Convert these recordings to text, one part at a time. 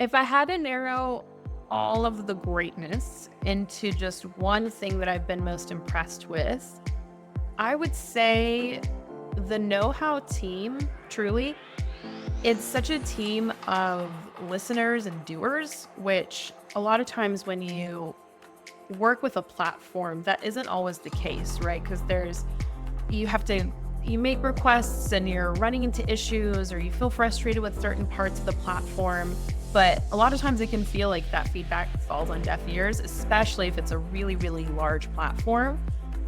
If I had to narrow all of the greatness into just one thing that I've been most impressed with, I would say the KnowHow team, truly. It's such a team of listeners and doers, which a lot of times when you work with a platform, that isn't always the case, right? Because you have to, you make requests and you're running into issues or you feel frustrated with certain parts of the platform. But a lot of times it can feel like that feedback falls on deaf ears, especially if it's a really, really large platform.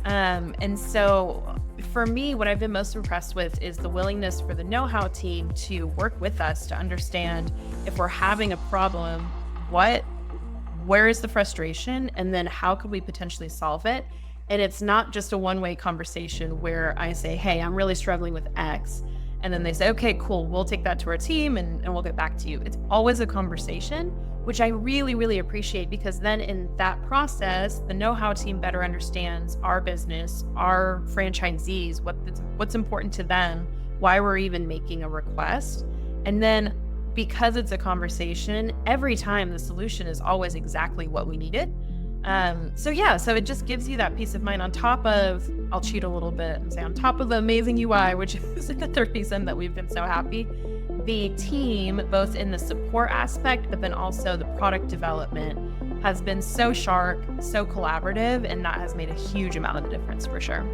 And so for me, what I've been most impressed with is the willingness for the KnowHow team to work with us to understand if we're having a problem, what, where is the frustration, and then how could we potentially solve it? And it's not just a one-way conversation where I say, hey, I'm really struggling with X. And then they say, okay, cool, we'll take that to our team and we'll get back to you. It's always a conversation, which I really, really appreciate because then in that process, the KnowHow team better understands our business, our franchisees, what's important to them, why we're even making a request. And then because it's a conversation, every time the solution is always exactly what we needed. So it just gives you that peace of mind on top of, I'll cheat a little bit and say on top of the amazing UI, which is another reason that we've been so happy. The team, both in the support aspect, but then also the product development has been so sharp, so collaborative, and that has made a huge amount of the difference for sure.